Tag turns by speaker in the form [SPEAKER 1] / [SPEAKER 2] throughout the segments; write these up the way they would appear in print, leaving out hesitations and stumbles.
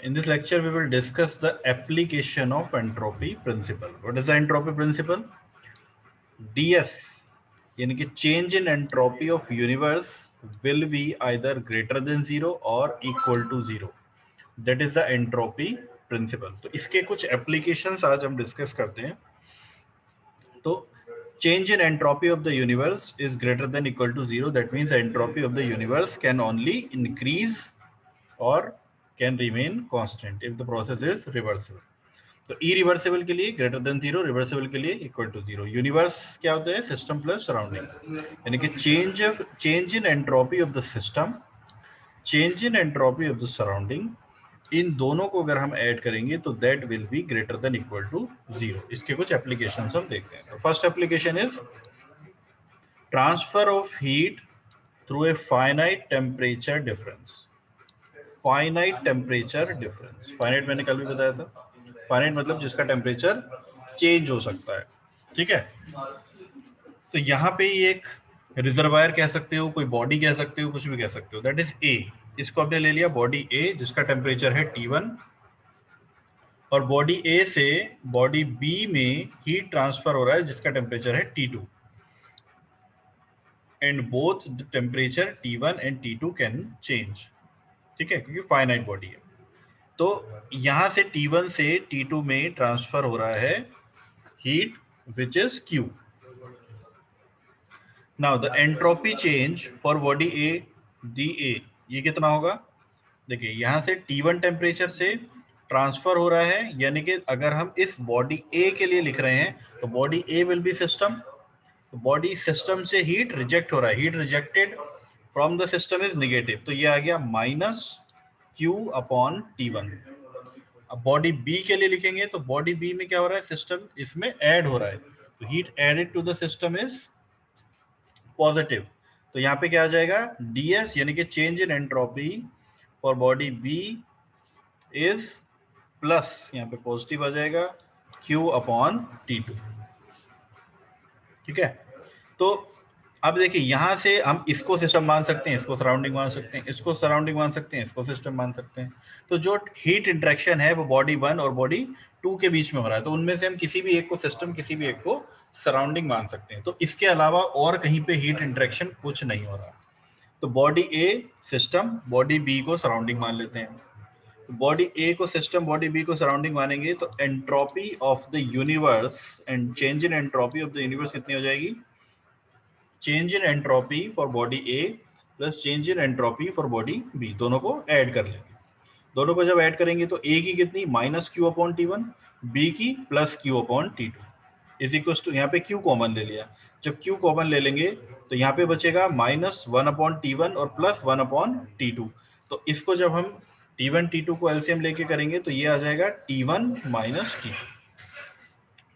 [SPEAKER 1] In this lecture, we will discuss the application of entropy principle. What is the entropy principle? DS, यानी कि change in entropy of universe will be either greater than zero or equal to zero. That is the entropy principle. तो इसके कुछ applications आज हम discuss करते हैं. तो change in entropy of the universe is greater than equal to zero. That means the entropy of the universe can only increase or can remain constant if the process is reversible. तो irreversible के लिए greater than zero, reversible के लिए equal to zero. Universe क्या होता है? System plus surrounding, यानी कि change in entropy of the system, change in entropy of the surrounding, इन दोनों को अगर हम ऐड करेंगे तो that will be greater than equal to zero. इसके कुछ एप्लीकेशंस हम देखते हैं. तो first application is transfer of heat through a finite temperature difference. Finite temperature difference, finite मैंने कल भी बताया था. फाइनाइट मतलब जिसका टेम्परेचर चेंज हो सकता है. ठीक है, तो यहाँ पे ये एक रिजर्वायर कह सकते हो, कोई बॉडी कह सकते हो, कुछ भी कह सकते हो. That is a. इसको आपने ले लिया बॉडी ए जिसका टेम्परेचर है T1, और बॉडी ए से बॉडी बी में हीट ट्रांसफर हो रहा है जिसका टेम्परेचर है T2, and both the temperature T1 and T2 can change. ठीक है, क्योंकि फाइनाइट बॉडी है. तो यहां से T1 से T2 में ट्रांसफर हो रहा है heat which is Q. Now the entropy change for body A DA, ये कितना होगा? देखिए यहां से T1 टेम्परेचर से ट्रांसफर हो रहा है, यानी कि अगर हम इस बॉडी ए के लिए लिख रहे हैं तो body A will be system. तो बॉडी सिस्टम से हीट रिजेक्ट हो रहा है, heat rejected from the system is negative. तो ये आ गया माइनस Q अपॉन T1. अब बॉडी बी के लिए लिखेंगे तो बॉडी बी में क्या हो रहा है? सिस्टम इसमें ऐड हो रहा है, तो heat added to the system is positive. तो यहाँ पे क्या आ जाएगा? DS, यानी कि change in entropy for body B is plus, यहाँ पे पॉजिटिव आ जाएगा, Q अपॉन T2. ठीक है, तो अब देखिए यहां से हम इसको सिस्टम मान सकते हैं, इसको सराउंडिंग मान सकते हैं, इसको सराउंडिंग मान सकते हैं, इसको सिस्टम मान सकते हैं. तो जो हीट इंटरेक्शन है वो बॉडी 1 और बॉडी 2 के बीच में हो रहा है, तो उनमें से हम किसी भी एक को सिस्टम, किसी भी एक को सराउंडिंग मान सकते हैं. तो इसके अलावा और कहीं पे हीट इंटरेक्शन कुछ नहीं हो रहा. तो body A system, body B को सराउंडिंग मान लेते हैं. बॉडी ए को सिस्टम, बॉडी बी को सराउंडिंग मानेंगे तो entropy of the universe and change in entropy of the universe कितनी हो जाएगी? Change in entropy for body A plus change in entropy for body B, दोनों को ऐड कर लेंगे. दोनों को जब ऐड करेंगे तो ए की कितनी? Minus Q upon T1, b की plus Q upon T2 is equal to, यहाँ पे Q कॉमन ले लिया. जब Q कॉमन ले लेंगे तो यहाँ पे बचेगा माइनस 1 अपॉन T1 और प्लस 1 अपॉन T2. तो इसको जब हम T1 T2 को एलसीएम लेके करेंगे तो ये आ जाएगा T1 माइनस T2,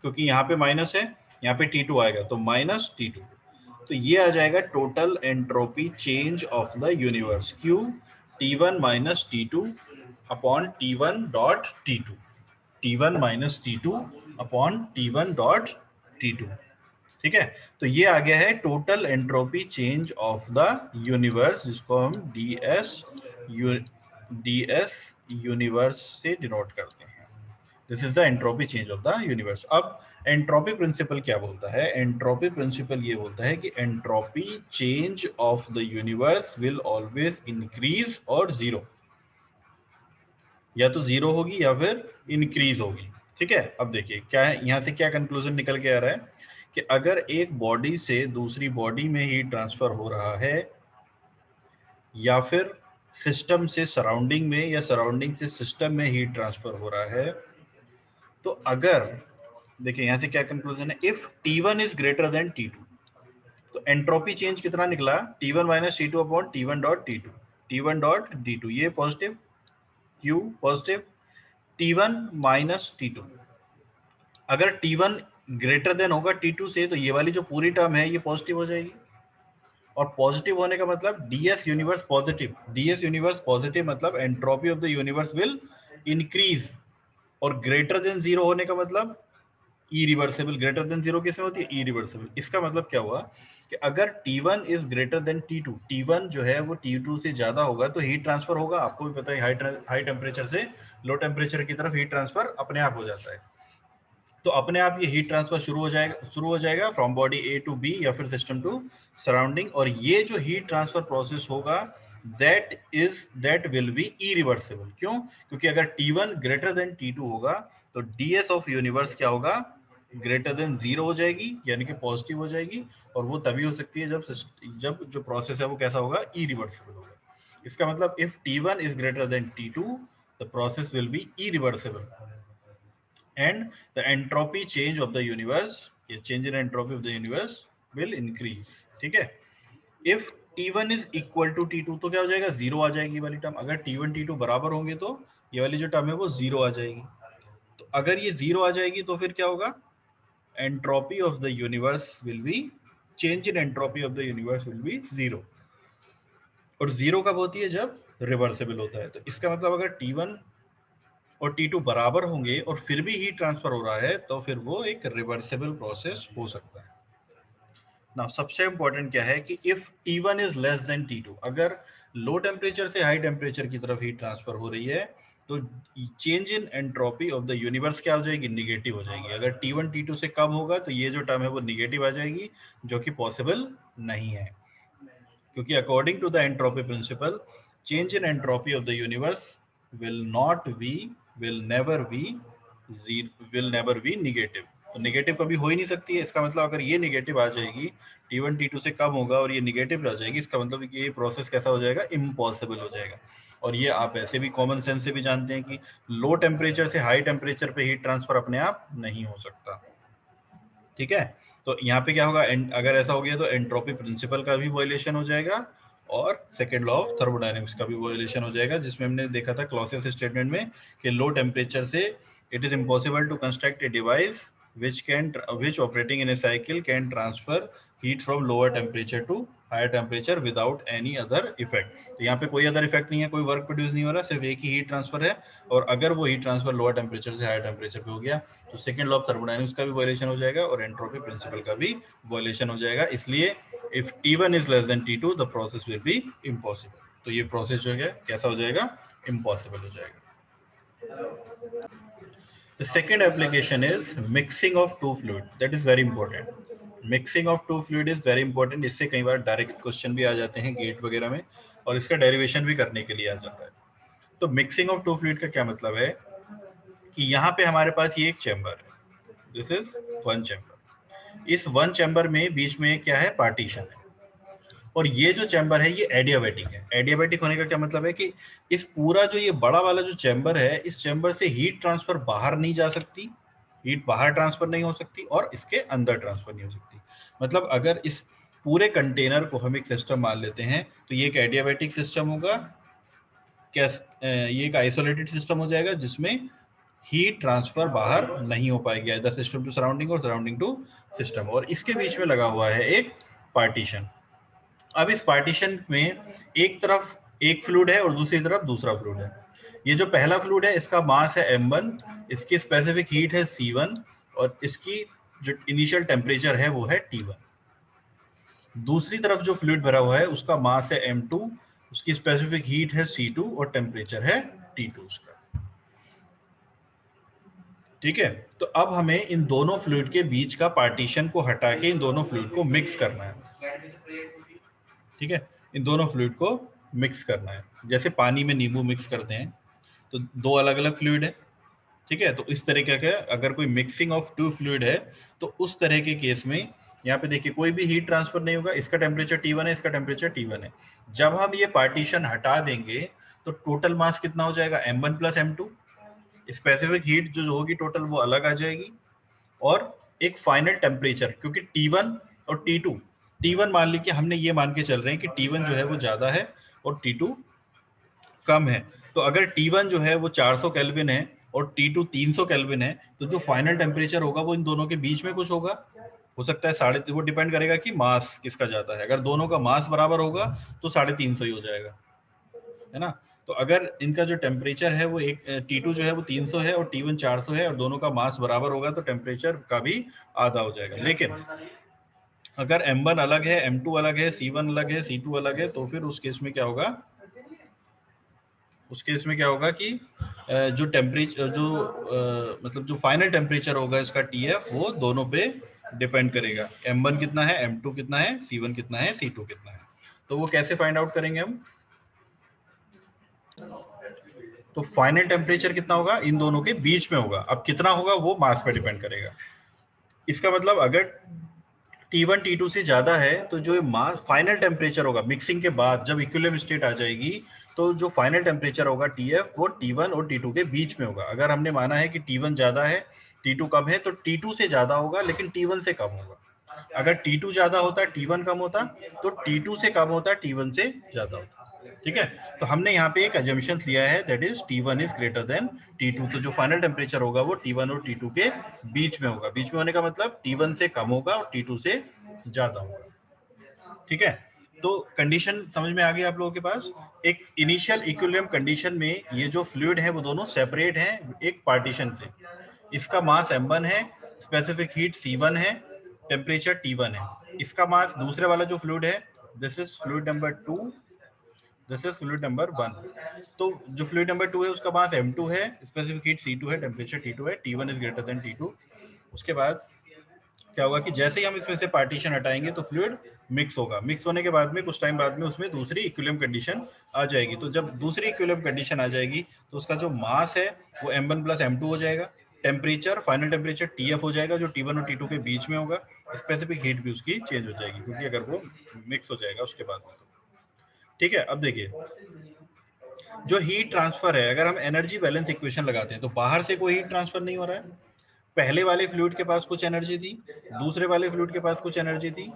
[SPEAKER 1] क्योंकि यहाँ पे माइनस है, यहाँ पे T2 आएगा तो माइनस T2. तो ये आ जाएगा total entropy change of the universe, Q T1 minus T2 upon T1 dot T2, T1 minus T2 upon T1 dot T2. ठीक है, तो ये आ गया है total entropy change of the universe, जिसको हम DS यूनिवर्स से डिनोट करते हैं. This is the entropy change of the universe. अब एंट्रोपी प्रिंसिपल क्या बोलता है? एंट्रोपी प्रिंसिपल ये बोलता है कि entropy change of the universe will always increase और जीरो, या तो जीरो होगी या फिर इंक्रीज होगी. ठीक है, अब देखिए क्या है, यहाँ से क्या कंक्लूजन निकल के आ रहा है कि अगर एक बॉडी से दूसरी बॉडी में हीट ट्रांसफर हो रहा है, या फिर सिस्टम से सराउंडिंग में, या सराउंडिंग से सिस्टम में हीट ट्रांसफर हो रहा है, तो अगर देखिए यहाँ से क्या कंक्लूजन है? If T1 is greater than T2, तो एंट्रोपी चेंज कितना निकला? T1 minus T2 upon T1 dot T2, T1 dot D2, ये positive, Q positive, T1 minus T2. अगर T1 ग्रेटर देन होगा T2 से तो ये वाली जो पूरी टर्म है ये पॉजिटिव हो जाएगी, और पॉजिटिव होने का मतलब DS universe positive, DS universe positive मतलब entropy of the universe will increase, और ग्रेटर देन जीरो होने का मतलब इरिवर्सिबल ग्रेटर देन जीरो किसमें होती है? इरिवर्सिबल। इसका मतलब क्या हुआ कि अगर T1 is greater than T2, T1 जो है वो T2 से ज्यादा होगा तो हीट ट्रांसफर होगा। आपको भी पता है हाई टेम्परेचर से लो टेम्परेचर की तरफ हीट ट्रांसफर अपने आप हो जाता है। तो अपने आप ये हीट ट्रांसफर शुरू हो जाएगा from body A to B या फिर सिस्टम टू सराउंडिंग। और ये जो हीट ट्रांसफर प्रोसेस होगा दैट विल बी इरिवर्सिबल। क्यों? क्योंकि अगर T1 ग्रेटर देन T2 होगा तो ds ऑफ यूनिवर्स क्या होगा? ग्रेटर देन जीरो हो जाएगी, यानी कि पॉजिटिव हो जाएगी। और वो तभी हो सकती है जब जो प्रोसेस है वो कैसा होगा? इरिवर्सिबल होगा। इसका मतलब if T1 is greater than T2 the process will be irreversible and the entropy change of the universe, ये change in entropy of the universe will increase। ठीक है? if T1 is equal to T2 तो क्या हो जाएगा? Zero आ जाएगी वाली term. अगर T1 T2 बराबर होंगे तो ये वाली जो टर्म है वो जीरो आ जाएगी। तो अगर ये जीरो आ जाएगी तो फिर क्या होगा? Entropy of the universe will B, change in entropy of the universe will B zero. और जीरो कब होती है? जब रिवर्सिबल होता है। तो इसका मतलब अगर T1 और T2 बराबर होंगे और फिर भी हीट ट्रांसफर हो रहा है तो फिर वो एक रिवर्सिबल प्रोसेस हो सकता है। ना सबसे इंपॉर्टेंट क्या है कि if T1 is less then T2, अगर लो टेम्परेचर से हाई टेम्परेचर की तरफ हीट ट्रांसफर हो रही है तो change in entropy of the universe क्या हो जाएगी? निगेटिव हो जाएगी। अगर T1 T2 से कम होगा तो ये जो टर्म है वो निगेटिव आ जाएगी, जो कि पॉसिबल नहीं है। क्योंकि according to the entropy principle, change in entropy of the universe will not be will never be negative। तो नेगेटिव कभी हो ही नहीं सकती है। इसका मतलब अगर ये नेगेटिव आ जाएगी, T1 T2 से कम होगा और ये नेगेटिव आ जाएगी, इसका मतलब कि ये प्रोसेस कैसा हो जाएगा? इम्पॉसिबल हो जाएगा। और ये आप ऐसे भी कॉमन सेंस से भी जानते हैं कि लो टेम्परेचर से हाई टेम्परेचर पे हीट ट्रांसफर अपने आप नहीं हो सकता। ठीक है? तो यहाँ पे क्या होगा? अगर ऐसा हो गया तो एंट्रोपी प्रिंसिपल का भी वायलेशन हो जाएगा और सेकेंड लॉ ऑफ थर्मोडायनेमिक्स का भी वायलेशन हो जाएगा, जिसमें हमने देखा था क्लॉसियस स्टेटमेंट में कि लो टेम्परेचर से it is impossible to construct a device which operating in a cycle can transfer heat from lower temperature to higher temperature without any other effect। तो यहाँ पे कोई अदर इफेक्ट नहीं है, कोई वर्क प्रोड्यूस नहीं हो रहा, सिर्फ एक ही हीट ट्रांसफर है। और अगर वो हीट ट्रांसफर लोअर टेम्परेचर से हायर टेम्परेचर पे हो गया तो सेकंड लॉ ऑफ थर्मोडायनेमिक्स का भी वायलेशन हो जाएगा और एंट्रोपी प्रिंसिपल का भी वायलेशन हो जाएगा। इसलिए if T1 is less then T2 the process will be impossible. तो ये प्रोसेस जो है कैसा हो जाएगा? इम्पॉसिबल हो जाएगा। The second application is mixing of two fluid, that is very important। Mixing of two fluid is very important। इससे कई बार डायरेक्ट क्वेश्चन भी आ जाते हैं गेट वगैरह में और इसका डेरिवेशन भी करने के लिए आ जाता है। तो मिक्सिंग ऑफ टू फ्लूइड का क्या मतलब है कि यहाँ पे हमारे पास ये एक चैम्बर है, दिस इज वन चैम्बर। इस वन चैम्बर में बीच में क्या है? पार्टीशन है। और ये जो चैम्बर है ये एडियाबैटिक है। एडियाबैटिक होने का क्या मतलब है कि इस पूरा जो ये बड़ा वाला जो चैम्बर है, इस चैम्बर से हीट ट्रांसफर बाहर नहीं जा सकती, हीट बाहर ट्रांसफर नहीं हो सकती और इसके अंदर ट्रांसफर नहीं हो सकती। मतलब अगर इस पूरे कंटेनर को हम एक सिस्टम मान लेते हैं तो ये एक एडियाबैटिक सिस्टम होगा। क्या ये एक आइसोलेटेड सिस्टम हो जाएगा जिसमें हीट ट्रांसफर बाहर नहीं हो पाएगी, इधर सिस्टम टू सराउंडिंग और सराउंडिंग टू सिस्टम। और इसके बीच में लगा हुआ है एक पार्टीशन। अब इस पार्टीशन में एक तरफ एक फ्लूइड है और दूसरी तरफ दूसरा फ्लूइड है। ये जो पहला फ्लूइड है इसका मास है m1, इसकी स्पेसिफिक हीट है c1 और इसकी जो इनिशियल टेम्परेचर है वो है t1। दूसरी तरफ जो फ्लूइड भरा हुआ है उसका मास है m2, उसकी स्पेसिफिक हीट है c2 और टेम्परेचर है t2 उसका। ठीक है? तो अब हमें इन दोनों फ्लूइड के बीच का पार्टीशन को हटा के इन दोनों फ्लूइड को मिक्स करना है। ठीक है? इन दोनों फ्लूइड को मिक्स करना है, जैसे पानी में नींबू मिक्स करते हैं तो दो अलग अलग फ्लूइड है। ठीक है? तो इस तरीके का अगर कोई मिक्सिंग ऑफ टू फ्लूइड है तो उस तरह के केस में यहाँ पे देखिए कोई भी हीट ट्रांसफर नहीं होगा। इसका टेम्परेचर T1 है, इसका टेम्परेचर T1 है। जब हम ये पार्टीशन हटा देंगे तो टोटल मास कितना हो जाएगा? m1 plus m2। Specific heat जो होगी टोटल वो अलग आ जाएगी और एक फाइनल टेम्परेचर, क्योंकि T1 और T2, T1 मान लीजिए हमने ये मान के चल रहे हैं कि T1 जो है वो ज्यादा है और T2 कम है। तो अगर T1 जो है वो 400 केल्विन है और T2 300 केल्विन है तो जो फाइनल टेम्परेचर होगा वो इन दोनों के बीच में कुछ होगा। हो सकता है वो डिपेंड करेगा कि मास किसका ज्यादा है। अगर दोनों का मास बराबर होगा तो 350 ही हो जाएगा, है ना? तो अगर इनका जो टेम्परेचर है वो एक T2 जो है वो 300 है और T1 400 है और दोनों का मास बराबर होगा तो टेम्परेचर का भी आधा हो जाएगा। लेकिन अगर M1 अलग है, M2 अलग है, C1 अलग है, C2 अलग है, तो फिर उस केस में क्या होगा, उस केस में क्या होगा कि जो टेम्परेचर जो मतलब जो फाइनल टेम्परेचर होगा इसका TF वो दोनों पे डिपेंड करेगा। M1 कितना है, M2 कितना है, C1 कितना है, C2 कितना है। तो वो कैसे फाइंड आउट करेंगे हम? तो फाइनल टेम्परेचर कितना होगा, इन दोनों के बीच में होगा। अब कितना होगा वो मास पे डिपेंड करेगा। इसका मतलब अगर T1 T2 से ज्यादा है तो जो मास फाइनल टेम्परेचर होगा मिक्सिंग के बाद जब इक्विलिब्रियम स्टेट आ जाएगी तो जो फाइनल टेम्परेचर होगा TF वो T1 और T2 के बीच में होगा। अगर हमने माना है कि T1 ज्यादा है T2 कम है तो T2 से ज्यादा होगा लेकिन T1 से कम होगा। अगर T2 ज्यादा होता T1 कम होता तो T2 से कम होता T1 से ज्यादा होता। ठीक है, तो हमने यहाँ पे एक अजम्पशन लिया है that is T1 is greater than T2। तो जो फाइनल टेम्परेचर होगा वो T1 और T2 के बीच में होगा। बीच में होने का मतलब T1 से कम होगा और T2 से ज्यादा होगा। ठीक है, तो कंडीशन समझ में आ गई आप लोगों के पास। एक इनिशियल इक्विलिब्रियम कंडीशन में ये जो फ्लूइड है वो दोनों सेपरेट हैं एक पार्टीशन से। इसका मास M1 है, स्पेसिफिक हीट C1 है, टेम्परेचर T1 है। इसका मास दूसरे वाला जो फ्लूइड है, this is fluid number 2, this is fluid number 1। तो जो फ्लूइड नंबर 2 है उसका मास M2 है, स्पेसिफिक हीट C2 है, टेम्परेचर T2 है, T1 is greater than T2। उसके बाद क्या होगा कि जैसे ही हम इसमें से पार्टीशन हटाएंगे तो फ्लूइड मिक्स होगा। मिक्स होने के बाद में कुछ टाइम बाद में उसमें दूसरी इक्विलिब्रियम कंडीशन आ जाएगी। तो जब दूसरी इक्विलिब्रियम कंडीशन आ जाएगी तो उसका जो मास है वो M1 प्लस M2 हो जाएगा। टेम्परेचर फाइनल टेम्परेचर TF हो जाएगा जो T1 और T2 के बीच में होगा। स्पेसिफिक हीट भी उसकी चेंज हो जाएगी क्योंकि अगर वो मिक्स हो जाएगा उसके बाद में। ठीक है, अब देखिए जो हीट ट्रांसफर है, अगर हम एनर्जी बैलेंस इक्वेशन लगाते हैं तो बाहर से कोई हीट ट्रांसफर नहीं हो रहा है। पहले वाले फ्लूइड के पास कुछ एनर्जी थी, दूसरे वाले फ्लूइड के पास कुछ एनर्जी थी।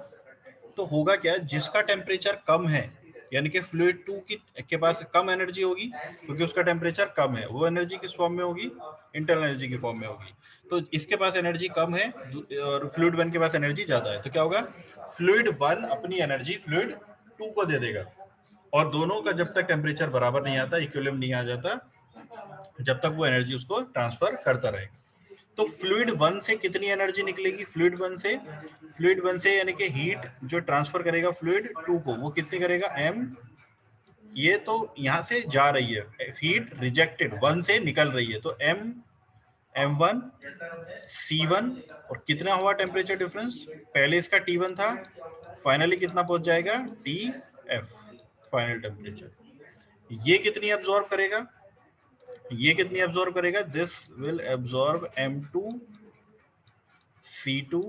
[SPEAKER 1] तो होगा क्या, जिसका टेम्परेचर कम है यानी कि फ्लूइड 2 के पास कम एनर्जी होगी क्योंकि उसका टेम्परेचर कम है, वो एनर्जी किस फॉर्म में होगी, इंटरनल एनर्जी की फॉर्म में होगी। तो इसके पास एनर्जी कम है और फ्लूइड 1 के पास एनर्जी ज्यादा है। तो क्या होगा, फ्लूइड 1 अपनी एनर्जी फ्लूइड 2 को दे देगा और दोनों का जब तक टेम्परेचर बराबर नहीं आता, इक्विलिब्रियम नहीं आ जाता, जब तक वो एनर्जी उसको ट्रांसफर करता रहेगा। तो फ्लूइड 1 से कितनी एनर्जी निकलेगी, फ्लूइड 1 से यानी कि हीट जो ट्रांसफर करेगा फ्लूइड 2 को वो कितनी करेगा, M। ये तो यहां से जा रही है, हीट रिजेक्टेड 1 से निकल रही है तो M M1 C1 और कितना हुआ टेम्परेचर डिफरेंस, पहले इसका T1 था, फाइनली कितना पहुंच जाएगा TF फाइनल टेम्परेचर। ये कितनी एब्जॉर्ब करेगा, ये कितनी एब्जॉर्ब करेगा, this will absorb M2 C2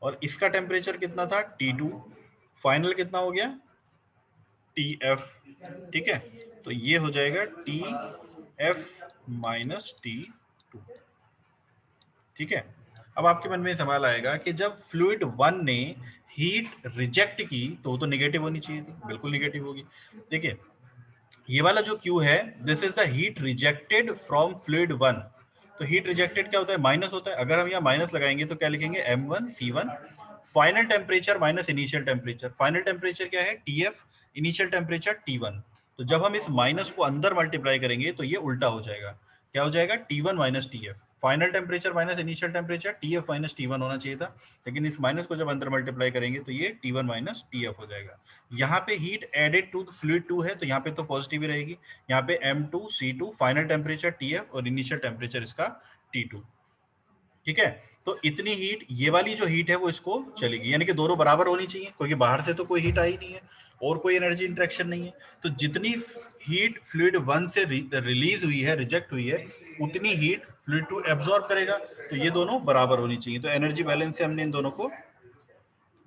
[SPEAKER 1] और इसका टेम्परेचर कितना था T2, फाइनल कितना हो गया TF। ठीक है, तो ये हो जाएगा TF माइनस T2। ठीक है, अब आपके मन में सवाल आएगा कि जब फ्लूइड 1 ने हीट रिजेक्ट की तो वो तो निगेटिव होनी चाहिए थी, बिल्कुल निगेटिव होगी। देखिए ये वाला जो Q है, this is the heat rejected from fluid 1। तो हीट रिजेक्टेड क्या होता है, माइनस होता है। अगर हम यहाँ माइनस लगाएंगे तो क्या लिखेंगे, M1 C1 final temperature minus initial temperature. Final temperature क्या है TF, इनिशियल टेम्परेचर T1। तो जब हम इस माइनस को अंदर मल्टीप्लाई करेंगे तो ये उल्टा हो जाएगा, क्या हो जाएगा T1 minus TF। Final temperature minus initial temperature TF minus T1 होना चाहिए था, लेकिन इस माइनस को जब अंदर मल्टीप्लाई करेंगे तो ये T1 माइनस TF हो जाएगा। यहाँ पे हीट एडेड टू फ्लूइड 2 है तो यहाँ पे तो पॉजिटिव ही रहेगी। यहाँ पे M2 C2 final temperature TF और इनिशियल टेम्परेचर इसका T2। ठीक है, तो इतनी हीट, ये वाली जो हीट है वो इसको चलेगी, यानी कि दोनों बराबर होनी चाहिए क्योंकि बाहर से तो कोई हीट आई नहीं है और कोई एनर्जी इंटरेक्शन नहीं है। तो जितनी हीट फ्लूइड 1 से रिलीज हुई है, रिजेक्ट हुई है, उतनी हीट फ्लूइड 2 एब्जॉर्ब करेगा। तो ये दोनों बराबर होनी चाहिए। तो एनर्जी बैलेंस से हमने इन दोनों को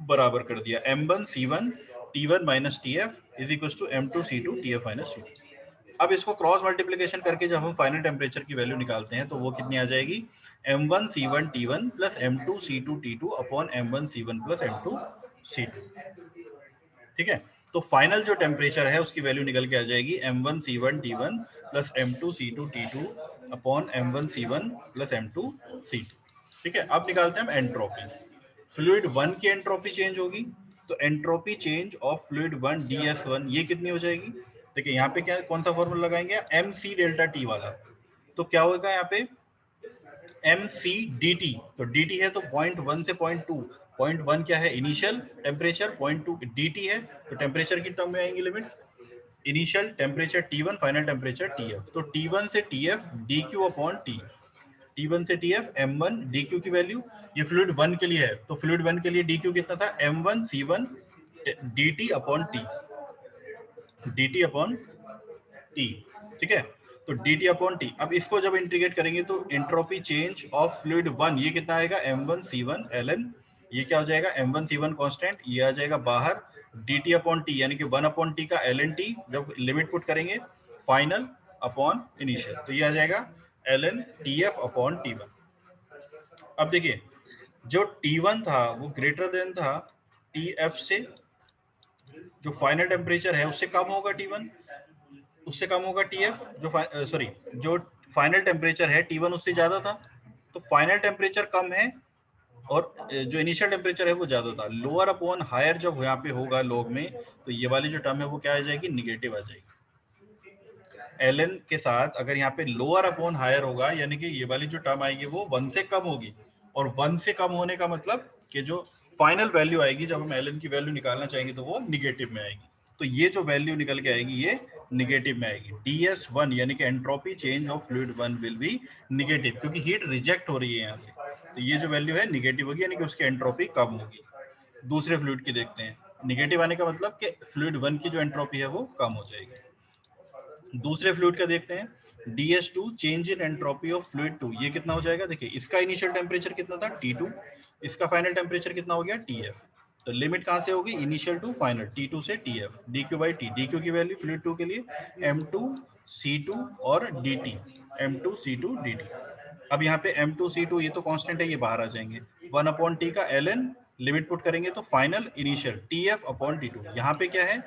[SPEAKER 1] बराबर कर दिया, M1 C1 T1 minus TF is equal to M2 C2 TF minus T2। अब इसको क्रॉस मल्टीप्लिकेशन करके जब हम फाइनल टेम्परेचर की वैल्यू निकालते हैं तो वो कितनी आ जाएगी, M1 C1 T1 plus M2 C2 T2 upon M1 C1 plus M2 C2। ठीक है, तो फाइनल जो टेम्परेचर है उसकी वैल्यू निकल के आ जाएगी M1 C1 T1 plus M2 C2 T2 upon M1 C1 plus M2 C2। ठीक है, अब निकालते हैं हम एंट्रोपी। फ्लूइड 1 की एंट्रोपी चेंज होगी तो entropy change of fluid 1 DS1 ये कितनी हो जाएगी, देखिए यहाँ पे क्या कौन सा फॉर्मूला लगाएंगे, एम सी डेल्टा टी वाला। तो क्या होगा यहाँ पे एम सी डी टी, तो डी टी है तो 0.1 से 0.2, 0.1 क्या है इनिशियल टेम्परेचर, 0.2 डी टी है तो टेम्परेचर की टर्म में आएंगी limits, initial temperature T1 final temperature TF, तो T1 से TF dQ upon T, T1 से TF M1 dQ की वैल्यू, ये फ्लूइड 1 के लिए है तो फ्लूइड 1 के लिए dQ कितना था M1 C1 dt upon T, dt upon T, ठीक है। तो dt अपॉन T, अब इसको जब इंटीग्रेट करेंगे तो एंट्रोपी चेंज ऑफ फ्लूइड 1 ये कितना आएगा M1 C1 ln, ये क्या हो जाएगा M1 C1 कांस्टेंट, ये आ जाएगा बाहर dt अपॉन T यानी कि 1 अपॉन T का ln T, जब लिमिट पुट करेंगे फाइनल अपॉन इनिशियल तो ये आ जाएगा ln TF अपॉन T1। अब देखिए जो T1 था वो ग्रेटर देन था TF से, जो फाइनल टेम्परेचर है उससे कम होगा T1, उससे कम होगा TF, जो सॉरी जो फाइनल टेम्परेचर है T1 उससे ज्यादा था, तो फाइनल टेम्परेचर कम है और जो इनिशियल टेम्परेचर है वो ज्यादा था। लोअर अपॉन हायर जब यहाँ पे होगा लॉग में तो ये वाली जो टर्म है वो क्या आ जाएगी, निगेटिव आ जाएगी। ln के साथ अगर यहाँ पे लोअर अपॉन हायर होगा यानी कि ये वाली जो टर्म आएगी वो 1 से कम होगी, और 1 से कम होने का मतलब कि जो फाइनल वैल्यू आएगी जब हम ln की वैल्यू निकालना चाहेंगे तो वो निगेटिव में आएगी। तो ये जो वैल्यू निकल के आएगी ये निगेटिव में आएगी। DS1 यानी कि entropy change of fluid 1 will be negative, क्योंकि हीट रिजेक्ट हो रही है यहाँ से, तो ये जो वैल्यू है निगेटिव होगी यानी कि उसकी एंट्रोपी कम होगी। दूसरे फ्लूइड की देखते हैं, निगेटिव आने का मतलब कि फ्लूइड 1 की जो एंट्रोपी है वो कम हो जाएगी। दूसरे फ्लूइड का देखते हैं, DS2 change in entropy of fluid 2, ये कितना हो जाएगा, देखिए इसका इनिशियल टेम्परेचर कितना था T2, इसका फाइनल टेम्परेचर कितना हो गया TF, तो लिमिट कहां से होगी इनिशियल टू फाइनल T2 से TF dQ by T, dQ की वैल्यू फ्लूइड 2 के लिए M2C2 और dt, M2C2 dt। अब यहाँ पे M2C2 ये तो कांस्टेंट है, ये बाहर आ जाएंगे, 1 अपॉन T का ln, लिमिट पुट करेंगे तो final initial TF upon T2, यहाँ पे क्या है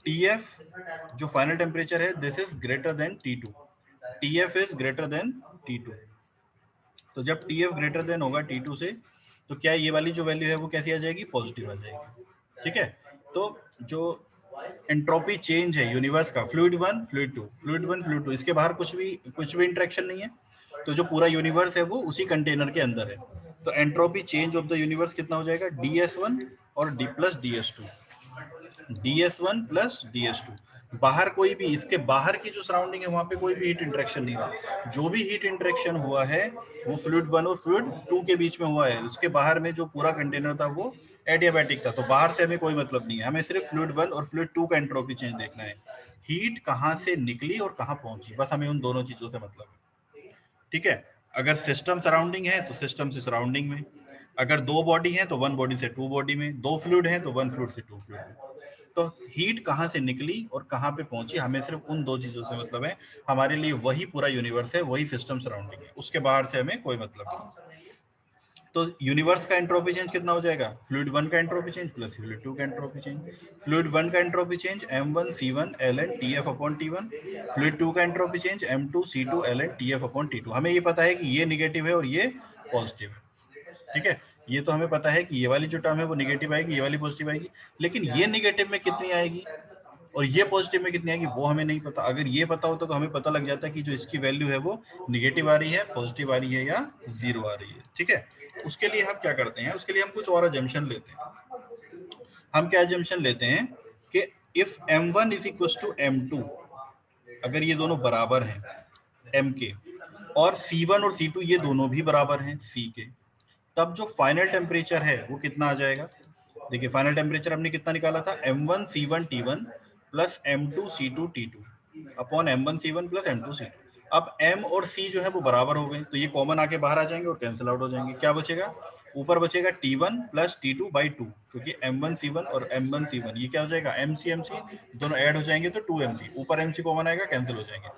[SPEAKER 1] TF जो फाइनल टेम्परेचर है this is greater than T2, TF is greater than T2, तो जब TF ग्रेटर देन होगा T2 से तो क्या ये वाली जो वैल्यू है वो कैसी आ जाएगी, पॉजिटिव आ जाएगी, ठीक है। तो जो एंट्रोपी चेंज है यूनिवर्स का, फ्लूइड 1 फ्लूइड 2, फ्लूइड 1 फ्लूइड 2, इसके बाहर कुछ भी इंटरेक्शन नहीं है, तो जो पूरा यूनिवर्स है वो उसी कंटेनर के अंदर है, तो entropy change of the universe कितना हो जाएगा DS1 और D plus DS2, DS1 plus DS2, बाहर कोई भी, इसके बाहर की जो सराउंडिंग है वहां पे कोई भी हीट इंटरेक्शन नहीं हुआ, जो भी हीट इंटरेक्शन हुआ है वो फ्लूइड 1 और फ्लूइड 2 के बीच में हुआ है, उसके बाहर में जो पूरा कंटेनर था वो एडियाबैटिक था, तो बाहर से हमें कोई मतलब नहीं है, हमें सिर्फ फ्लूइड 1 और फ्लूइड 2 का एंट्रोपी चेंज देखना है, हीट कहाँ से निकली और कहाँ पहुंची, बस हमें उन दोनों चीजों से मतलब है, ठीक है। अगर सिस्टम सराउंडिंग है तो सिस्टम से सराउंडिंग में, अगर दो बॉडी है तो 1 बॉडी से 2 बॉडी में, 2 फ्लूइड है तो 1 फ्लूइड से 2 फ्लूइड में, तो हीट कहाँ से निकली और कहाँ पे पहुंची हमें सिर्फ उन दो चीजों से मतलब है, हमारे लिए वही पूरा यूनिवर्स है, वही सिस्टम सराउंडिंग है, उसके बाहर से हमें कोई मतलब नहीं। तो यूनिवर्स का एंट्रोपी चेंज कितना हो जाएगा, फ्लूइड 1 का एंट्रोपी चेंज प्लस फ्लूइड 2 का एंट्रोपी चेंज, फ्लूइड 1 का entropy change M1C1 ln TF upon T1, fluid 2 का entropy change M2C2 ln TF upon T2। हमें ये पता है कि ये निगेटिव है और ये पॉजिटिव है, ठीक है, ये तो हमें पता है कि ये वाली जो टर्म है वो निगेटिव आएगी, ये वाली पॉजिटिव आएगी, लेकिन ये निगेटिव में कितनी आएगी और ये पॉजिटिव में कितनी आएगी वो हमें नहीं पता। अगर ये पता होता तो हमें पता लग जाता कि जो इसकी वैल्यू है वो निगेटिव आ रही है, पॉजिटिव आ रही है या जीरो आ रही है, ठीक है। उसके लिए हम क्या करते हैं, उसके लिए हम कुछ और अजम्पशन लेते हैं। हम क्या अजम्पशन लेते हैं कि if M1 is equal to M2, अगर ये दोनों बराबर हैं M के, और C1 और C2 ये दोनों भी बराबर हैं C के, तब जो फाइनल टेम्परेचर है वो कितना आ जाएगा, देखिए फाइनल टेम्परेचर हमने कितना निकाला था M1C1T1 plus M2C2T2 upon M1C1 plus M2C2। अब M और C जो है वो बराबर हो गए तो ये कॉमन आके बाहर आ जाएंगे और कैंसिल आउट हो जाएंगे, क्या बचेगा, ऊपर बचेगा T1 प्लस T2 बाई 2, क्योंकि M1C1 और M1C1 ये क्या हो जाएगा MC दोनों ऐड हो जाएंगे तो 2MC, ऊपर MC कॉमन आएगा कैंसिल हो जाएंगे,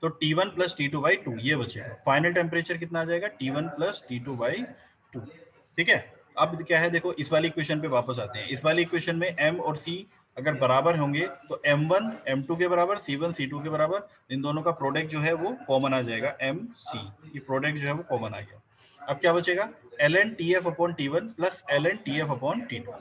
[SPEAKER 1] तो T1 प्लस T2 बाई 2 ये बचेगा। फाइनल टेम्परेचर कितना आ जाएगा T1 प्लस T2 बाई 2, ठीक है। अब क्या है देखो इस वाली इक्वेशन पे वापस आते हैं, इस वाली इक्वेशन में M और C अगर बराबर होंगे तो M1 M2 के बराबर, C1 C2 के बराबर, इन दोनों का प्रोडक्ट जो है वो कॉमन आ जाएगा MC, ये प्रोडक्ट जो है वो कॉमन आ गया। अब क्या बचेगा ln TF upon T1 plus ln TF upon T2,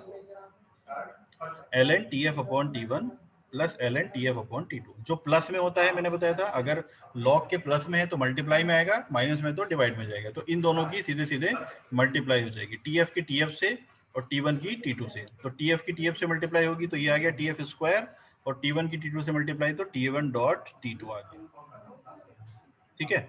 [SPEAKER 1] ln TF upon T1 plus ln TF upon T2। जो प्लस में होता है मैंने बताया था, अगर लॉग के प्लस में है तो मल्टीप्लाई में आएगा, माइनस में तो डिवाइड में जाएगा। तो इन दोनों की सीधे सीधे मल्टीप्लाई हो जाएगी, TF की TF से और T1 की T2 से। तो TF की TF से मल्टीप्लाई होगी तो ये आ गया TF स्क्वायर, और T1 की T2 से मल्टीप्लाई तो T1 डॉट T2 आ गया। ठीक है,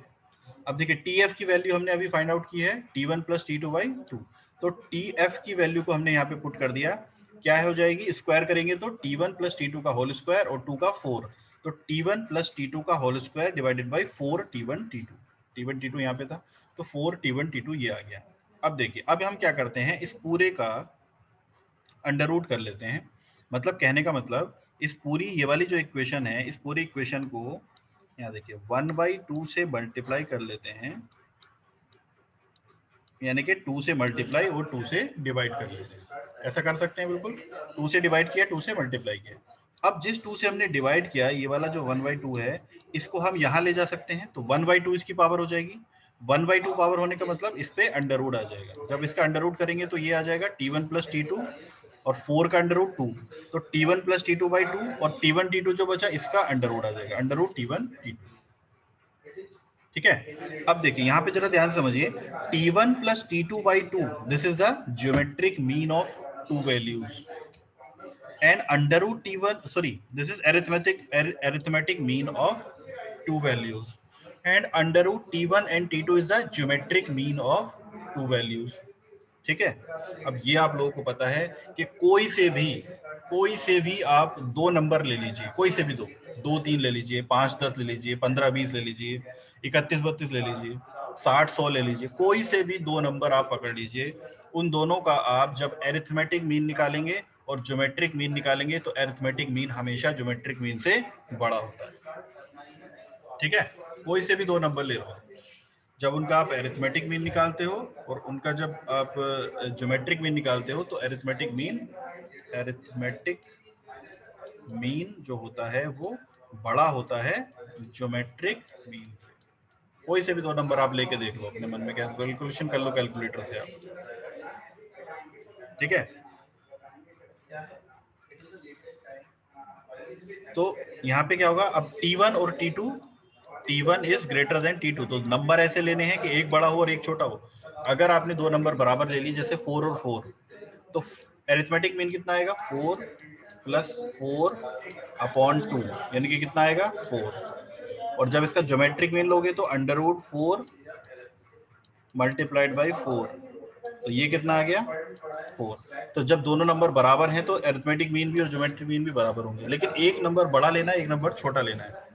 [SPEAKER 1] अब देखिए TF की वैल्यू हमने अभी फाइंड आउट की है T1 प्लस T2 बाई 2। तो TF की वैल्यू को हमने यहाँ पे पुट कर दिया, क्या हो जाएगी, स्क्वायर करेंगे तो T1 प्लस T2 का होल स्क्वायर और 2 का 4, तो T1 प्लस T2 का whole square divided by 4 T1 T2। T1 T2 यहाँ पे था तो 4 T1 T2 ये आ गया। अब देखिए, अब हम क्या करते हैं, इस पूरे का अंडर रूट कर लेते हैं। मतलब कहने का मतलब, इस पूरी ये वाली जो इक्वेशन है, इस पूरी इक्वेशन को यहाँ देखिए 1/2 से मल्टीप्लाई कर लेते हैं, यानी कि 2 से मल्टीप्लाई और 2 से डिवाइड कर लेते हैं। ऐसा कर सकते हैं बिल्कुल, 2 से डिवाइड किया, 2 से मल्टीप्लाई किया। अब जिस 2 से हमने डिवाइड किया, ये वाला जो 1/2 है, इसको हम यहाँ ले जा सकते हैं, तो 1/2 इसकी पावर हो जाएगी। 1/2 पावर होने का मतलब इस पे अंडर रूट आ जाएगा। जब इसका अंडर रूट करेंगे तो ये आ जाएगा T1 प्लस T2 और 4 का अंडर रूट 2, तो T1 प्लस T2 बाई 2, और T1 T2 जो बचा इसका अंडर रूट आ जाएगा, अंडर रूट T1 T2। ठीक है, अब देखिए यहाँ पे जरा ध्यान समझिए, T1 plus T2 by 2, this is the geometric mean of two values, and under root T1, sorry, this is arithmetic mean of two values, and under root T1 and T2 is the geometric mean of two values। ठीक है, अब ये आप लोगों को पता है कि कोई से भी आप दो नंबर ले लीजिए, कोई से भी दो, 2 3 ले लीजिए, 5 10 ले लीजिए, 15 20 ले लीजिए, 31 32 ले लीजिए, 60 100 ले लीजिए, कोई से भी दो नंबर आप पकड़ लीजिए। उन दोनों का आप जब एरिथमेटिक मीन निकालेंगे और ज्योमेट्रिक मीन निकालेंगे तो एरिथमेटिक मीन हमेशा ज्योमेट्रिक मीन से बड़ा होता है। ठीक है, कोई से भी दो नंबर ले लो, जब उनका आप एरिथमेटिक मीन निकालते हो और उनका जब आप ज्योमेट्रिक मीन निकालते हो, तो एरिथमेटिक मीन जो होता है वो बड़ा होता है ज्योमेट्रिक मीन से। कोई से भी दो नंबर आप लेके देख लो, अपने मन में कैलकुलेशन कर लो कैलकुलेटर से आप। ठीक है, तो यहाँ पे क्या होगा, अब T1 और T2, T1 is greater than T2, तो नंबर ऐसे लेने हैं कि एक बड़ा हो और एक छोटा हो। अगर आपने दो नंबर बराबर ले ली, जैसे 4 और 4, तो एरिथमेटिक मीन कितना आएगा, 4 प्लस 4 अपॉन 2, यानी कि कितना आएगा, 4। और जब इसका ज्योमेट्रिक मीन लोगे तो अंडर रूट 4 मल्टीप्लाइड बाई 4, तो ये कितना आ गया, 4। तो जब दोनों नंबर बराबर हैं तो अरिथमेटिक मीन भी और ज्योमेट्रिक मीन भी बराबर होंगे, लेकिन एक नंबर बड़ा लेना है, एक नंबर छोटा लेना है।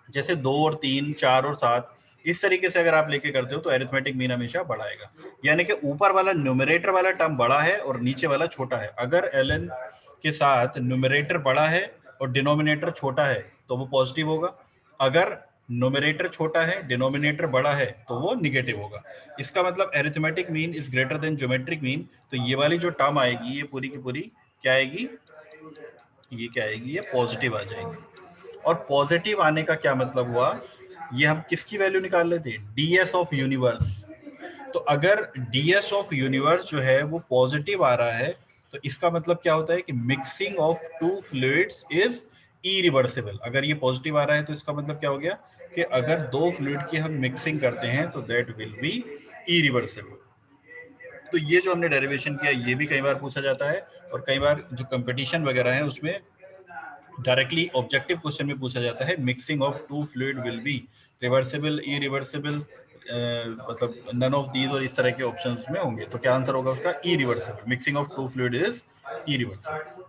[SPEAKER 1] जैसे 2 और 3, 4 और 7, इस तरीके से अगर आप लेके करते हो तो अरिथमेटिक मीन हमेशा बड़ा आएगा, यानी कि ऊपर वाला न्यूमरेटर वाला टर्म बड़ा है और नीचे वाला छोटा है। अगर ln के साथ न्यूमरेटर बड़ा है और डिनोमिनेटर छोटा है तो वो पॉजिटिव होगा, अगर न्यूमरेटर छोटा है डिनोमिनेटर बड़ा है तो वो निगेटिव होगा। इसका मतलब arithmetic mean is greater than geometric mean, तो ये वाली जो टर्म आएगी ये पूरी की पूरी क्या आएगी, ये क्या आएगी, ये पॉजिटिव आ जाएगी। और पॉजिटिव आने का क्या मतलब हुआ, ये हम किसकी वैल्यू निकाल रहे थे, ds ऑफ यूनिवर्स। तो अगर ds ऑफ यूनिवर्स जो है वो पॉजिटिव आ रहा है, तो इसका मतलब क्या होता है कि mixing of two fluids is irreversible. अगर ये पॉजिटिव आ रहा है तो इसका मतलब क्या हो गया कि अगर दो फ्लूइड की हम मिक्सिंग करते हैं तो दैट विल बी इरिवर्सिबल। तो ये जो हमने डेरिवेशन किया ये भी कई बार पूछा जाता है, और कई बार जो कंपटीशन वगैरह है उसमें डायरेक्टली ऑब्जेक्टिव क्वेश्चन में पूछा जाता है, mixing of two fluid will be reversible, irreversible, मतलब नन ऑफ दीज, और इस तरह के ऑप्शन में होंगे। तो क्या आंसर होगा उसका, irreversible. Mixing of two fluid is irreversible.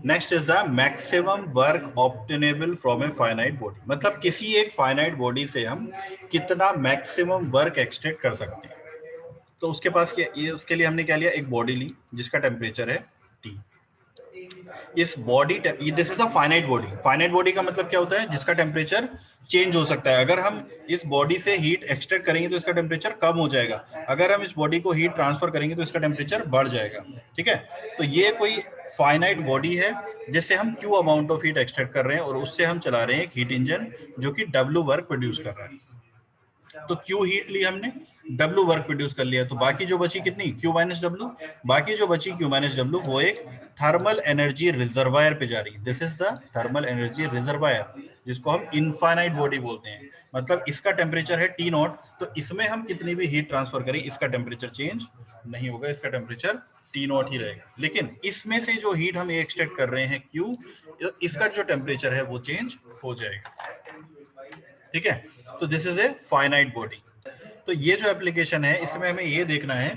[SPEAKER 1] Next is the maximum work obtainable from a finite body, मतलब किसी एक फाइनाइट बॉडी से हम कितना मैक्सिमम वर्क एक्सट्रैक्ट कर सकते हैं। तो उसके पास ये उसके लिए हमने क्या लिया, एक बॉडी ली जिसका टेम्परेचर है T। इस body, this is a finite body. Finite body का मतलब क्या होता है, जिसका टेम्परेचर चेंज हो सकता है। अगर हम इस बॉडी से हीट एक्सट्रैक्ट करेंगे तो इसका टेम्परेचर कम हो जाएगा, अगर हम इस बॉडी को हीट ट्रांसफर करेंगे तो इसका टेम्परेचर बढ़ जाएगा। ठीक है, तो ये कोई फाइनाइट बॉडी है जिससे हम Q amount of heat extract कर रहे हैं और उससे हम चला रहे हैं एक हीट इंजन जो कि W वर्क प्रोड्यूस कर रहा है। तो Q हीट ली हमने, W वर्क प्रोड्यूस कर लिया, तो बाकी जो बची कितनी, Q माइनस डब्ल्यू, बाकी जो बची Q माइनस डब्ल्यू वो एक थर्मल एनर्जी रिजर्वायर पे जा रही है। This is the thermal energy reservoir, जिसको हम इनफाइनाइट बॉडी बोलते हैं। मतलब इसका टेम्परेचर है T नॉट, तो इसमें हम कितनी भी हीट ट्रांसफर करें इसका टेम्परेचर चेंज नहीं होगा, इसका टेम्परेचर T नॉट ही रहेगा। लेकिन इसमें से जो हीट हम एक्सट्रैक्ट कर रहे हैं Q, इसका जो टेम्परेचर है वो चेंज हो जाएगा। ठीक है, तो this is a finite body. तो ये जो एप्लीकेशन है इसमें हमें ये देखना है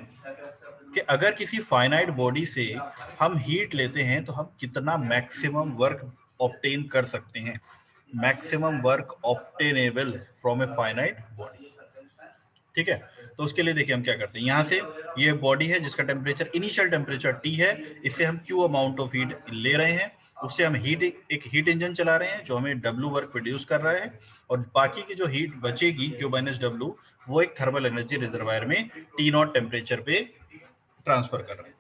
[SPEAKER 1] कि अगर किसी फाइनाइट बॉडी से हम हीट लेते हैं तो हम कितना मैक्सिमम वर्क ऑब्टेन कर सकते हैं, maximum work obtainable from a finite body. ठीक है, तो उसके लिए देखिए हम क्या करते हैं, यहाँ से ये बॉडी है जिसका टेम्परेचर इनिशियल टेम्परेचर T है, इससे हम Q अमाउंट ऑफ हीट ले रहे हैं, उससे हम एक हीट इंजन चला रहे हैं जो हमें W वर्क प्रोड्यूस कर रहा है, और बाकी की जो हीट बचेगी Q माइनस W वो एक थर्मल एनर्जी रिजर्वायर में T नॉट टेम्परेचर पे ट्रांसफर कर रहा है।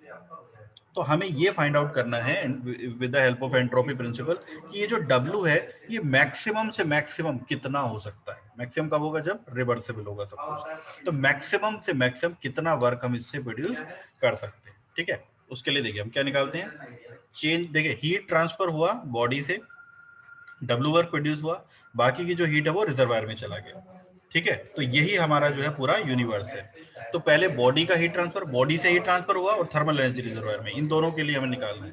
[SPEAKER 1] तो हमें ये फाइंड आउट करना है with the help of entropy principle कि ये जो W है ये मैक्सिमम से मैक्सिमम कितना हो सकता है। मैक्सिमम कब होगा, जब रिवर्सिबल होगा सब कुछ। तो मैक्सिमम से मैक्सिमम कितना वर्क हम इससे प्रोड्यूस कर सकते हैं। ठीक है, उसके लिए देखिए हम क्या निकालते हैं, चेंज, देखिए हीट ट्रांसफर हुआ बॉडी से, W वर्क प्रोड्यूस हुआ, बाकी की जो हीट है वो रिजर्वायर में चला गया। ठीक है, तो यही हमारा जो है पूरा यूनिवर्स है। तो पहले बॉडी का हीट ट्रांसफर, बॉडी से हीट ट्रांसफर हुआ, और थर्मल एनर्जी रिजर्वायर में, इन दोनों के लिए हमें निकालना है।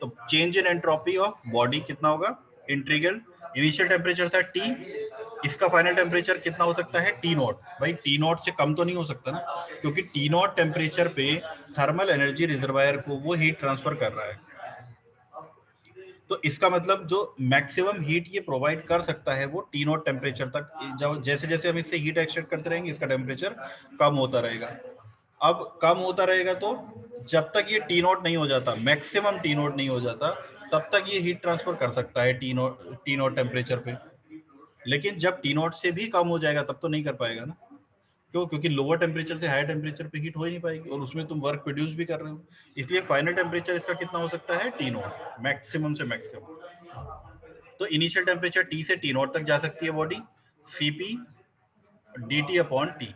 [SPEAKER 1] तो change in entropy of body कितना होगा, इंटीग्रल, इनिशियल टेम्परेचर था T, इसका फाइनल टेम्परेचर कितना हो सकता है T नॉट। भाई T नॉट से कम तो नहीं हो सकता ना, क्योंकि T नॉट टेम्परेचर पे थर्मल एनर्जी रिजर्वायर को वो हीट ट्रांसफर कर रहा है। तो इसका मतलब जो मैक्सिमम हीट ये प्रोवाइड कर सकता है वो T नॉट टेम्परेचर तक, जब जैसे जैसे हम इससे हीट एक्सट्रैक्ट करते रहेंगे इसका टेम्परेचर कम होता रहेगा। अब कम होता रहेगा तो जब तक ये T नॉट नहीं हो जाता, मैक्सिमम T नॉट नहीं हो जाता, तब तक ये हीट ट्रांसफर कर सकता है T नॉट टेम्परेचर पे। लेकिन जब T नॉट से भी कम हो जाएगा तब तो नहीं कर पाएगा ना, क्यों, क्योंकि लोअर टेम्परेचर से हायर टेम्परेचर पे हीट हो ही नहीं पाएगी, और उसमें तुम वर्क प्रोड्यूस भी कर रहे हो। इसलिए फाइनल टेम्परेचर इसका कितना हो सकता है T नॉट, मैक्सिमम से मैक्सिमम। तो इनिशियल टेम्परेचर T से T नॉट तक जा सकती है body, Cp dt upon T।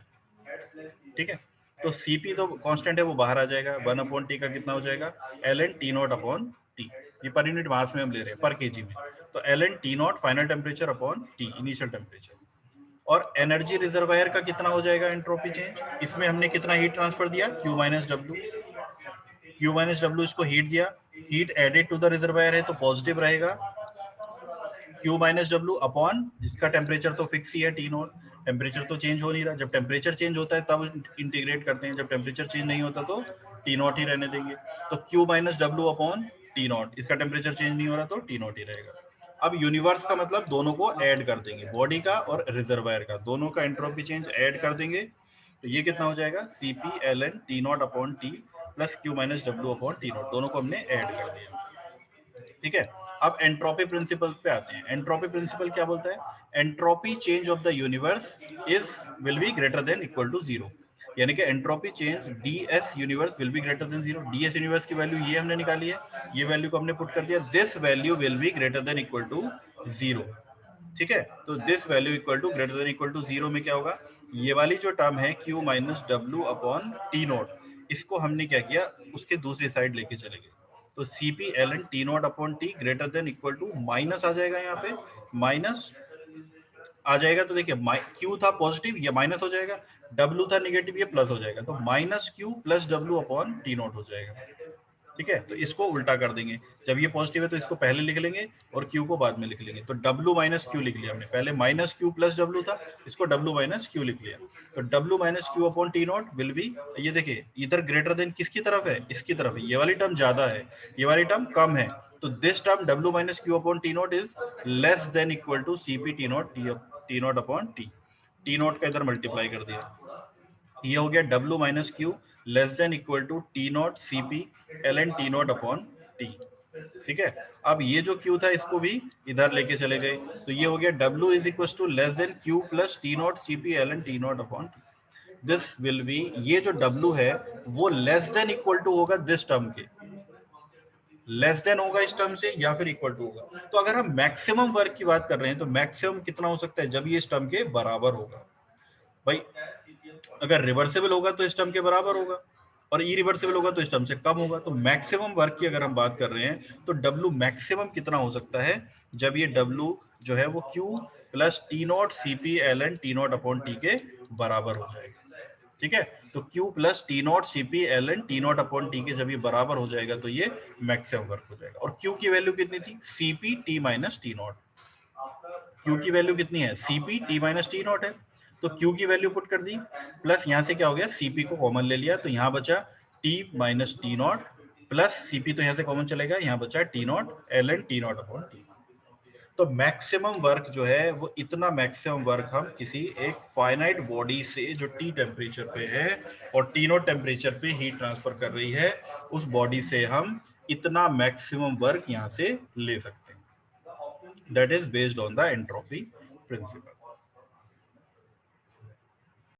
[SPEAKER 1] ठीक है, तो Cp तो कांस्टेंट है वो बाहर आ जाएगा, 1 अपॉन T का कितना हो जाएगा, ln T not upon T। ये पर यूनिट मास में हम ले रहे हैं, पर केजी में, तो ln T naught final temperature upon T initial temperature. और एनर्जी रिजर्वायर का कितना हो जाएगा एंट्रोपी चेंज, इसमें हमने कितना हीट ट्रांसफर दिया, Q माइनस डब्ल्यू, इसको हीट दिया, heat added to the reservoir है तो पॉजिटिव रहेगा, Q माइनस डब्ल्यू अपॉन इसका टेम्परेचर तो फिक्स ही है T नॉट, टेम्परेचर तो चेंज हो नहीं रहा। जब टेम्परेचर चेंज होता है तब इंटीग्रेट करते हैं, जब टेम्परेचर चेंज नहीं होता तो T नॉट ही रहने देंगे। तो Q minus W upon T not, इसका टेम्परेचर चेंज नहीं हो रहा तो T नॉट ही रहेगा। अब यूनिवर्स का मतलब दोनों को ऐड कर देंगे, बॉडी का और रिजर्वायर का, दोनों का एंट्रोपी चेंज ऐड कर देंगे, तो ये कितना हो जाएगा, Cp ln T not upon T plus Q minus W upon T not, दोनों को हमने ऐड कर दिया। ठीक है, अब एंट्रोपी प्रिंसिपल पे आते हैं। एंट्रोपी प्रिंसिपल क्या बोलता है, entropy change of the universe is will be greater than equal to zero, यानी कि entropy change ds universe will be greater than zero. ds universe की वैल्यू ये हमने निकाली है, ये वैल्यू को हमने पुट कर दिया, this value will be greater than equal to zero. ठीक है, तो this value equal to greater than equal to zero में क्या होगा, ये वाली जो टर्म है Q minus W upon T naught, इसको हमने क्या किया, उसके दूसरी साइड लेके चले गए, तो Cp ln T not upon T greater than equal to minus आ जाएगा, यहाँ पे माइनस आ जाएगा, तो देखिए Q था पॉजिटिव, ये माइनस हो जाएगा, W था नेगेटिव, ये प्लस हो जाएगा, तो minus Q plus W upon T not हो जाएगा। ठीक है, तो इसको उल्टा कर देंगे, जब ये पॉजिटिव है तो इसको पहले लिख लेंगे और Q को बाद में लिख लेंगे, तो W माइनस Q लिख लिया हमने, पहले माइनस Q प्लस W था, इसको W माइनस Q लिख लिया, तो W minus Q upon T not will be, ये देखिए इधर ग्रेटर देन किसकी तरफ है, इसकी तरफ है, ये वाली टर्म ज्यादा है, ये वाली टर्म कम है, तो this term W minus Q upon T naught is less than equal to Cp T not upon T naught का इधर मल्टीप्लाई कर दिया, ये हो गया W minus Q less than equal to T naught Cp ln T not upon T। ठीक है, अब ये जो Q था इसको भी इधर लेके चले गए, तो ये हो गया W is equal to less than Q plus T naught Cp ln T not upon T। This will be, ये जो W है वो लेस देन इक्वल टू होगा दिस टर्म के, लेस देन होगा इस टर्म से या फिर इक्वल टू होगा। तो अगर हम मैक्सिमम वर्क की बात कर रहे हैं तो मैक्सिमम कितना हो सकता है, जब ये इस टर्म के बराबर होगा। भाई अगर रिवर्सिबल होगा तो इस टर्म के बराबर होगा और इरिवर्सिबल होगा तो इस टर्म से कम होगा। तो मैक्सिमम वर्क की अगर हम बात कर रहे हैं तो W मैक्सिमम कितना हो सकता है जब ये W जो है वो Q plus T not CP ln T not upon T के बराबर हो जाएगा। ठीक है, तो Q plus T not CP ln T not upon T के जब ये बराबर हो जाएगा तो ये मैक्सिमम वर्क हो जाएगा। और Q की वैल्यू कितनी थी? CP T minus T not. Q की वैल्यू कितनी है? CP T minus T not है। तो Q की वैल्यू पुट कर दी, प्लस यहां से क्या हो गया, CP को कॉमन ले लिया तो यहां बचा T minus T not plus CP तो यहां से कॉमन चलेगा, यहां बचा T not ln T not upon T. तो मैक्सिमम वर्क जो है वो इतना मैक्सिमम वर्क हम किसी एक फाइनाइट बॉडी से जो टी टेम्परेचर पे है और टी नॉट टेम्परेचर पे हीट ट्रांसफर कर रही है उस बॉडी से हम इतना मैक्सिमम वर्क यहां से ले सकते हैं। That is based on the entropy principal.